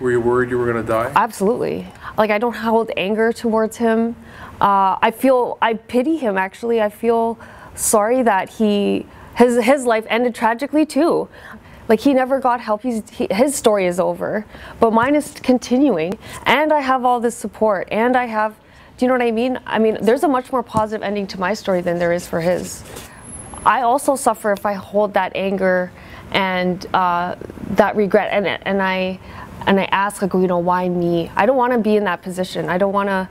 Were you worried you were going to die? Absolutely. Like, I don't hold anger towards him. I pity him, actually. I feel sorry that his life ended tragically too. Like, he never got help. His story is over, but mine is continuing, and I have all this support, and I have, do you know what I mean? I mean, there's a much more positive ending to my story than there is for his. I also suffer if I hold that anger and that regret, and I ask, like, you know, why me? I don't want to be in that position. I don't want to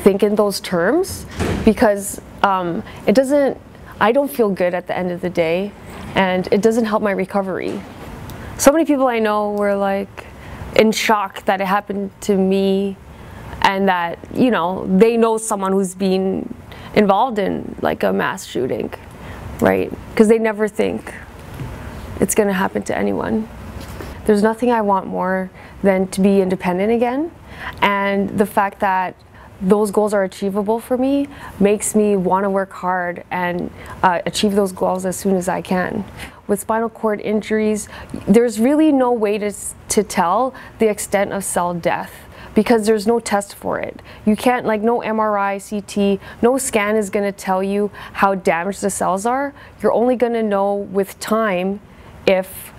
think in those terms, because it doesn't, I don't feel good at the end of the day, and it doesn't help my recovery. So many people I know were like in shock that it happened to me, and that, you know, they know someone who's been involved in like a mass shooting, right? Because they never think it's going to happen to anyone. There's nothing I want more than to be independent again, and the fact that those goals are achievable for me makes me want to work hard and achieve those goals as soon as I can. With spinal cord injuries, there's really no way to tell the extent of cell death, because there's no test for it. You can't, like, no MRI, CT, no scan is going to tell you how damaged the cells are. You're only going to know with time if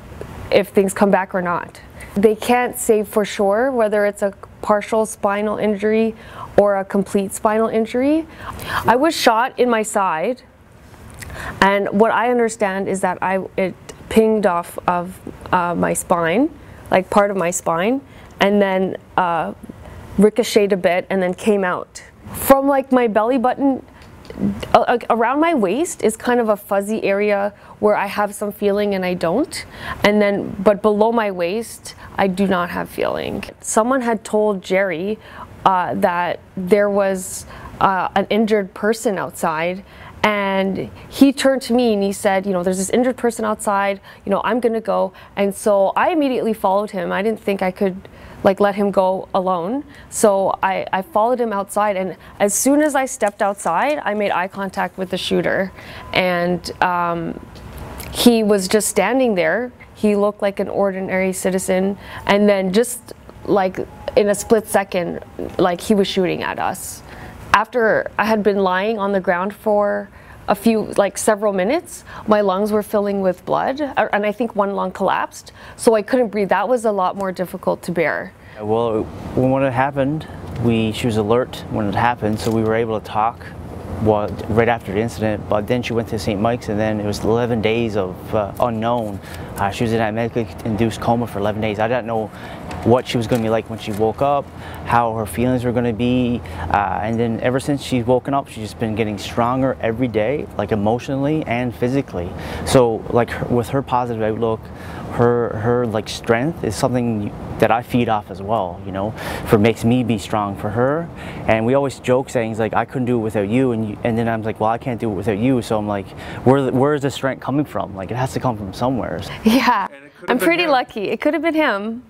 things come back or not. They can't say for sure whether it's a partial spinal injury or a complete spinal injury. I was shot in my side, and what I understand is that it pinged off of my spine, like part of my spine, and then ricocheted a bit and then came out. From like my belly button, around my waist is kind of a fuzzy area where I have some feeling and I don't, and then but below my waist I do not have feeling. Someone had told Jerry that there was an injured person outside, and he turned to me and he said, you know, there's this injured person outside, you know, I'm gonna go. And so I immediately followed him. I didn't think I could like let him go alone, so I followed him outside, and as soon as I stepped outside I made eye contact with the shooter, and he was just standing there. He looked like an ordinary citizen, and then just like in a split second, like, he was shooting at us. After I had been lying on the ground for several minutes, my lungs were filling with blood, and I think one lung collapsed, so I couldn't breathe. That was a lot more difficult to bear. Well, when it happened, she was alert when it happened, so we were able to talk right after the incident, but then she went to St. Mike's, and then it was 11 days of unknown. She was in a medically induced coma for 11 days. I didn't know what she was going to be like when she woke up, how her feelings were going to be, and then ever since she's woken up, she's just been getting stronger every day, like emotionally and physically. So like with her positive outlook, her like strength is something that I feed off as well, you know, makes me be strong for her. And we always joke saying, like, I couldn't do it without you, and then I'm like, well, I can't do it without you. So I'm like, where is the strength coming from? Like, it has to come from somewhere. Yeah, I'm pretty lucky. It could have been him.